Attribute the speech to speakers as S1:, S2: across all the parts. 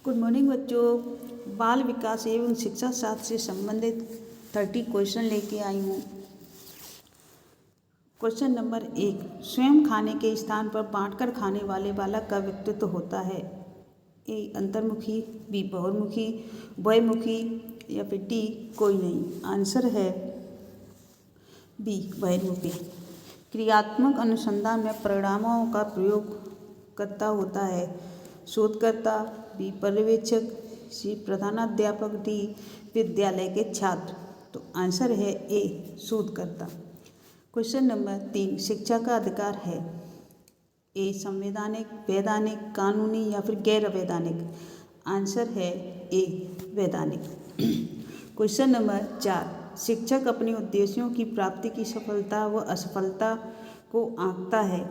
S1: Good morning बच्चों। बाल विकास एवं शिक्षा शास्त्र से संबंधित 30 क्वेश्चन लेके आई हूँ। क्वेश्चन नंबर 1, स्वयं खाने के स्थान पर बांटकर खाने वाले बालक का व्यक्तित्व होता है। ए अंतर्मुखी, बी बहुमुखी, उभयमुखी या फिर डी कोई नहीं। आंसर है बी बहिर्मुखी। क्रियात्मक अनुसंधान में परिणामों का प्रयोगकर्ता होता है। शोधकर्ता, बी पर्यवेक्षक, सी प्रधानाध्यापक, डी विद्यालय के छात्र। तो आंसर है ए शोधकर्ता। क्वेश्चन नंबर 3, शिक्षा का अधिकार है। ए संवैधानिक, वैधानिक, कानूनी या फिर गैर वैधानिक। आंसर है ए वैधानिक। क्वेश्चन नंबर 4, शिक्षक अपने उद्देश्यों की प्राप्ति की सफलता व असफलता को आंकता है।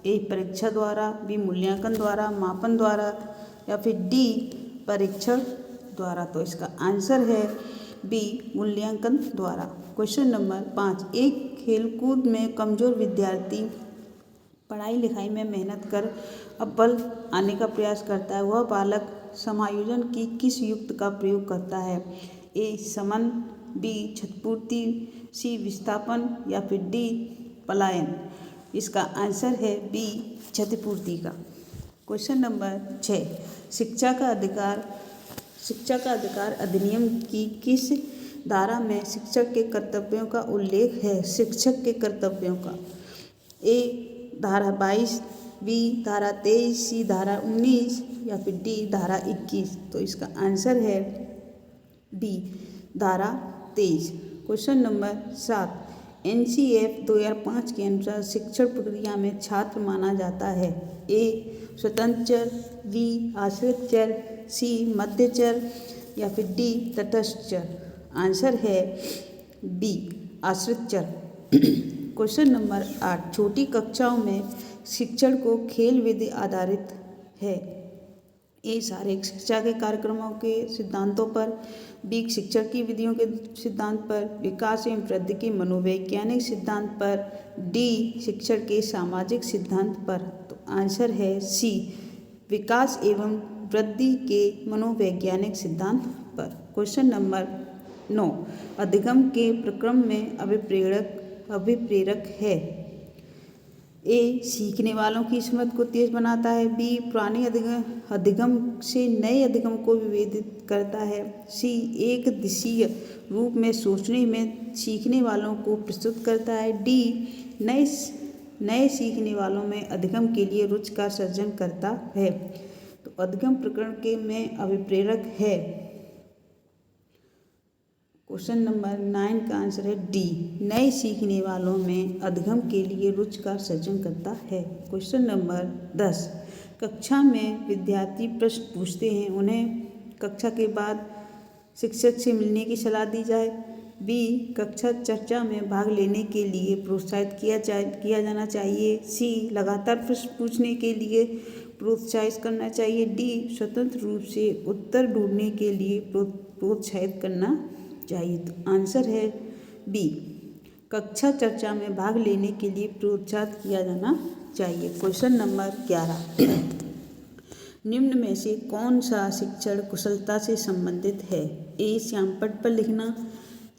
S1: ए परीक्षा द्वारा, बी मूल्यांकन द्वारा, मापन द्वारा या फिर डी परीक्षण द्वारा। तो इसका आंसर है बी मूल्यांकन द्वारा। क्वेश्चन नंबर 5, एक खेलकूद में कमजोर विद्यार्थी पढ़ाई लिखाई में मेहनत कर अव्वल आने का प्रयास करता है। वह बालक समायोजन की किस युक्त का प्रयोग करता है। ए समन, बी क्षतिपूर्ति, सी विस्थापन या फिर डी पलायन। इसका आंसर है बी क्षतिपूर्ति का। क्वेश्चन नंबर 6, शिक्षा का अधिकार अधिनियम की किस धारा में शिक्षक के कर्तव्यों का उल्लेख है। शिक्षक के कर्तव्यों का। ए धारा 22, बी धारा 23, सी धारा 19 या फिर डी धारा 21। तो इसका आंसर है डी धारा 23। क्वेश्चन नंबर 7, NCF 2005 के अनुसार शिक्षण प्रक्रिया में छात्र माना जाता है। ए स्वतंत्र चर, बी आश्रित चर, सी मध्य चर या फिर डी तटस्थ चर। आंसर है बी आश्रित चर। क्वेश्चन नंबर 8, छोटी कक्षाओं में शिक्षण को खेल विधि आधारित है। ए शारीरिक शिक्षा के कार्यक्रमों के सिद्धांतों पर, बी शिक्षण की विधियों के सिद्धांत पर, विकास एवं वृद्धि के मनोवैज्ञानिक सिद्धांत पर, डी शिक्षण के सामाजिक सिद्धांत पर। तो आंसर है सी विकास एवं वृद्धि के मनोवैज्ञानिक सिद्धांत पर। क्वेश्चन नंबर 9, अधिगम के प्रक्रम में अभिप्रेरक है। ए सीखने वालों की स्मृति को तेज बनाता है, बी पुराने अधिगम से नए अधिगम को विभेदित करता है, सी एक दिशीय रूप में सोचने में सीखने वालों को प्रस्तुत करता है, डी नए सीखने वालों में अधिगम के लिए रुचि का सर्जन करता है। तो अधिगम प्रकरण के में अभिप्रेरक है। क्वेश्चन नंबर 9 का आंसर है डी नए सीखने वालों में अधिगम के लिए रुचि का सर्जन करता है। क्वेश्चन नंबर 10, कक्षा में विद्यार्थी प्रश्न पूछते हैं, उन्हें कक्षा के बाद शिक्षक से मिलने की सलाह दी जाए, बी कक्षा चर्चा में भाग लेने के लिए प्रोत्साहित किया जाना चाहिए, सी लगातार प्रश्न पूछने के लिए प्रोत्साहित करना चाहिए, डी स्वतंत्र रूप से उत्तर ढूंढने के लिए प्रोत्साहित करना चाहिए। तो आंसर है बी कक्षा चर्चा में भाग लेने के लिए प्रोत्साहित किया जाना चाहिए। क्वेश्चन नंबर 11, निम्न में से कौन सा शिक्षण कुशलता से संबंधित है। ए श्यामपट्ट पर लिखना,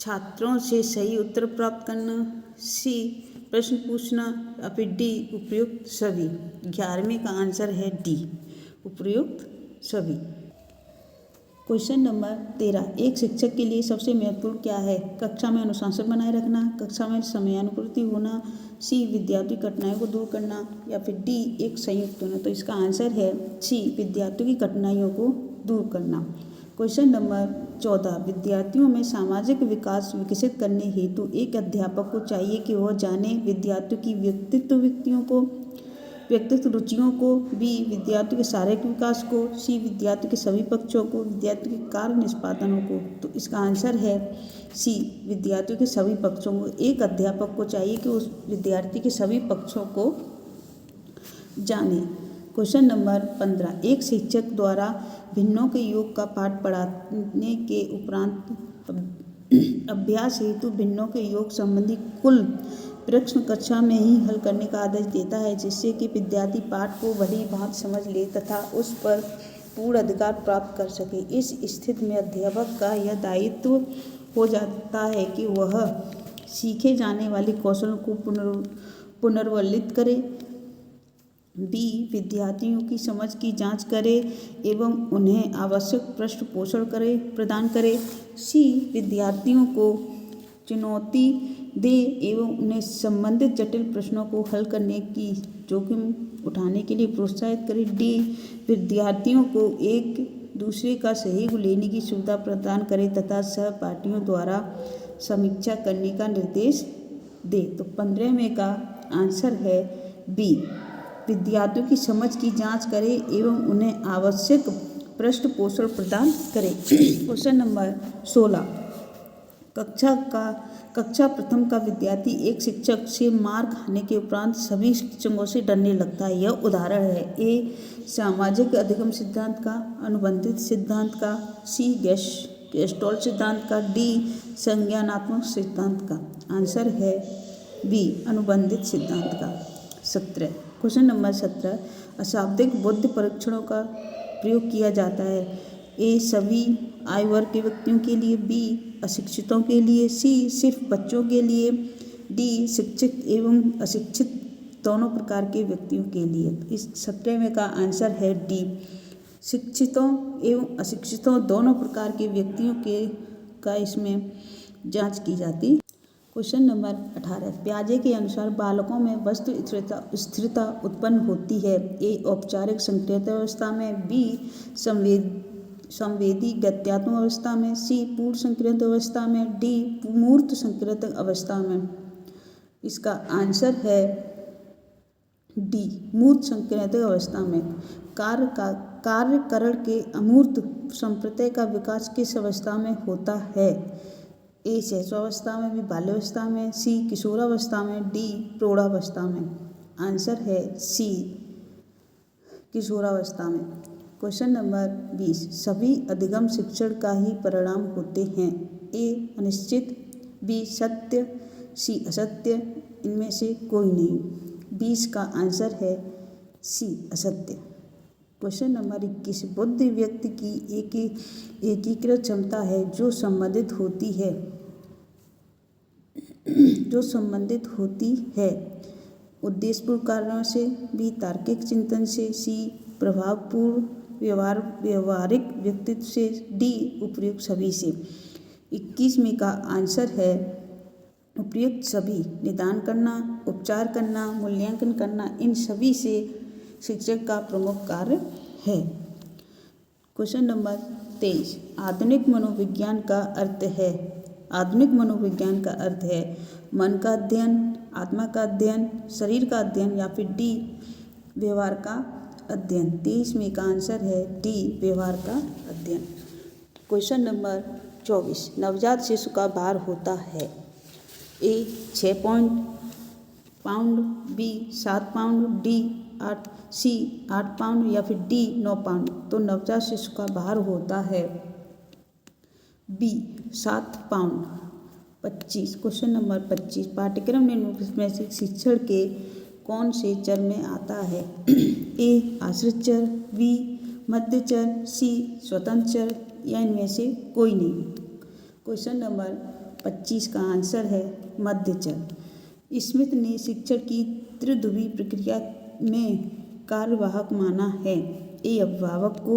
S1: छात्रों से सही उत्तर प्राप्त करना, सी प्रश्न पूछना या फिर डी उपयुक्त सभी। 11वें का आंसर है डी उपयुक्त सभी। क्वेश्चन नंबर 13, एक शिक्षक के लिए सबसे महत्वपूर्ण क्या है। कक्षा में अनुशासन बनाए रखना, कक्षा में समयानुवर्ती होना, सी विद्यार्थी कठिनाइयों को दूर करना या फिर डी एक संयुक्त होना। तो इसका आंसर है सी विद्यार्थियों की कठिनाइयों को दूर करना। क्वेश्चन नंबर 14, विद्यार्थियों में सामाजिक विकास विकसित करने हेतु एक अध्यापक को चाहिए कि वह जाने विद्यार्थियों की व्यक्तित्व रुचियों को, बी विद्यार्थियों के शारीरिक विकास को, सी विद्यार्थियों के सभी पक्षों को, विद्यार्थियों के कार्य निष्पादनों को। तो इसका आंसर है सी विद्यार्थियों के सभी पक्षों को। एक अध्यापक को चाहिए कि उस विद्यार्थी के सभी पक्षों को जाने। क्वेश्चन नंबर 15, एक शिक्षक द्वारा भिन्नों के योग का पाठ पढ़ाने के उपरांत अभ्यास हेतु भिन्नों के योग संबंधी कुल प्रश्न कक्षा में ही हल करने का आदेश देता है, जिससे कि विद्यार्थी पाठ को भली भांति समझ ले तथा उस पर पूर्ण अधिकार प्राप्त कर सके। इस स्थिति में अध्यापक का यह दायित्व हो जाता है कि वह सीखे जाने वाले कौशल को पुनर्वलित करे, बी विद्यार्थियों की समझ की जांच करे एवं उन्हें आवश्यक पृष्ठपोषण प्रदान करे, सी विद्यार्थियों को चुनौती दे एवं उन्हें संबंधित जटिल प्रश्नों को हल करने की जोखिम उठाने के लिए प्रोत्साहित करे, डी विद्यार्थियों को एक दूसरे का सहयोग लेने की सुविधा प्रदान करे तथा सहपाठियों द्वारा समीक्षा करने का निर्देश दे। तो 15वें का आंसर है बी विद्यार्थियों की समझ की जांच करे एवं उन्हें आवश्यक पृष्ठपोषण प्रदान करे। क्वेश्चन नंबर 16, कक्षा प्रथम का विद्यार्थी एक शिक्षक से मार खाने के उपरांत सभी शिक्षकों से डरने लगता है। यह उदाहरण है, ए सामाजिक अधिगम सिद्धांत का, अनुबंधित सिद्धांत का, सी गेस्टोल्ट सिद्धांत का, डी संज्ञानात्मक सिद्धांत का। आंसर है बी अनुबंधित सिद्धांत का। 17, क्वेश्चन नंबर 17, अशाब्दिक बुद्धि परीक्षणों का प्रयोग किया जाता है, ए सभी आयु वर्ग के व्यक्तियों के लिए, बी अशिक्षितों के लिए, सी सिर्फ बच्चों के लिए, डी शिक्षित एवं अशिक्षित दोनों प्रकार के व्यक्तियों के लिए। इस 17वें का आंसर है डी शिक्षितों एवं अशिक्षितों दोनों प्रकार के व्यक्तियों का इसमें जांच की जाती। क्वेश्चन नंबर 18, पियाजे के अनुसार बालकों में वस्तु स्थिरता उत्पन्न होती है, ए औपचारिक संक्रियता अवस्था में, बी संवेदी गत्यात्मक अवस्था में, सी पूर्ण संक्रियत अवस्था में, डी मूर्त संक्रियत अवस्था में। इसका आंसर है डी मूर्त संक्रियत अवस्था में। कार्यकरण के अमूर्त संप्रत्यय का विकास किस अवस्था में होता है, ए शैशवावस्था में, बी बाल्यावस्था में, सी किशोरावस्था में, डी प्रौढ़ावस्था में। आंसर है सी किशोरावस्था में। क्वेश्चन नंबर 20, सभी अधिगम शिक्षण का ही परिणाम होते हैं, ए अनिश्चित, बी सत्य, सी असत्य, इनमें से कोई नहीं। 20 का आंसर है सी असत्य। क्वेश्चन नंबर 21, बुद्धि व्यक्ति की एकीकृत क्षमता है जो संबंधित होती है उद्देश्यपूर्ण कारणों से, बी तार्किक चिंतन से, सी प्रभावपूर्ण व्यवहारिक व्यक्तित्व से, डी उपयुक्त सभी से। 21वें का आंसर है उपयुक्त सभी। निदान करना, उपचार करना, मूल्यांकन करना, इन सभी से शिक्षक का प्रमुख कार्य है। क्वेश्चन नंबर 23, आधुनिक मनोविज्ञान का अर्थ है मन का अध्ययन, आत्मा का अध्ययन, शरीर का अध्ययन या फिर डी व्यवहार का अध्ययन। 23वें का आंसर है डी व्यवहार का अध्ययन। क्वेश्चन नंबर 24, नवजात शिशु का भार होता है, ए 6 पाउंड, बी 7 पाउंड, सी 8 पाउंड या फिर डी 9 पाउंड। तो नवजात शिशु का भार होता है बी 7 पाउंड। 25, क्वेश्चन नंबर 25, पाठ्यक्रम निम्नलिखित में से शिक्षण के कौन से चर में आता है, ए आश्रित चर, बी मध्य चर, सी स्वतंत्र चर या इनमें से कोई नहीं। क्वेश्चन नंबर 25 का आंसर है मध्य चर। स्मिथ ने शिक्षण की त्रिध्रुवी प्रक्रिया में कार्यवाहक माना है, ए अभिभावक को,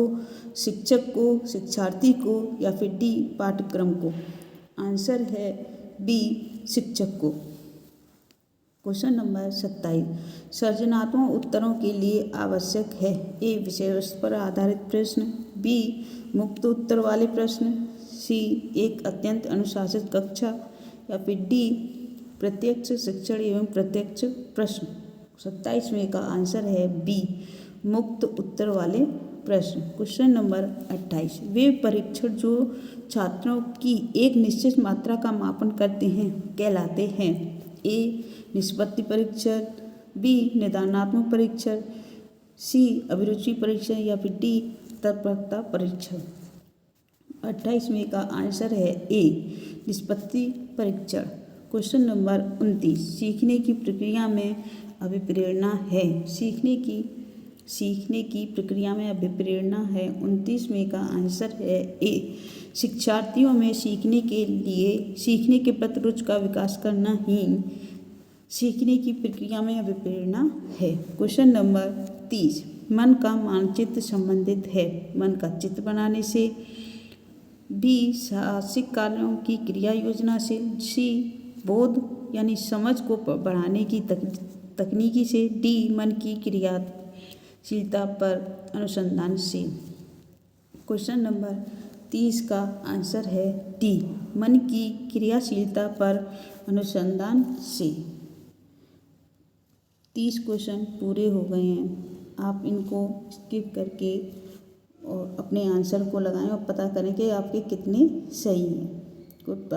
S1: शिक्षक को, शिक्षार्थी को या फिर डी पाठ्यक्रम को। आंसर है बी शिक्षक को। क्वेश्चन नंबर 27, सृजनात्मक उत्तरों के लिए आवश्यक है, ए विषय वस्तु पर आधारित प्रश्न, बी मुक्त उत्तर वाले प्रश्न, सी एक अत्यंत अनुशासित कक्षा या फिर डी प्रत्यक्ष शिक्षण एवं प्रत्यक्ष प्रश्न। 27वें का आंसर है बी मुक्त उत्तर वाले प्रश्न। क्वेश्चन नंबर 28, वे परीक्षण जो छात्रों की एक निश्चित मात्रा का मापन करते हैं कहलाते हैं, ए निष्पत्ति परीक्षण, बी निदानात्मक परीक्षण, सी अभिरुचि परीक्षण या फिर डी तत्परता परीक्षण। 28वें का आंसर है ए निष्पत्ति परीक्षण। क्वेश्चन नंबर 29, सीखने की प्रक्रिया में अभिप्रेरणा है, सीखने की सीखने की प्रक्रिया में अभिप्रेरणा है। 29वें का आंसर है ए। शिक्षार्थियों में सीखने के प्रति रुचि का विकास करना ही सीखने की प्रक्रिया में अभिप्रेरणा है। क्वेश्चन नंबर 30, मन का मानचित्र संबंधित है। मन का चित्र बनाने से, बी साहसिक कार्यों की क्रिया योजना से, सी बोध यानी समझ को बढ़ाने की तकनीकी से, डी मन की क्रियाशीलता पर अनुसंधान से। क्वेश्चन नंबर 30 का आंसर है डी, मन की क्रियाशीलता पर अनुसंधान से। 30 क्वेश्चन पूरे हो गए हैं। आप इनको स्किप करके और अपने आंसर को लगाएं और पता करें कि आपके कितने सही हैं। Good bye.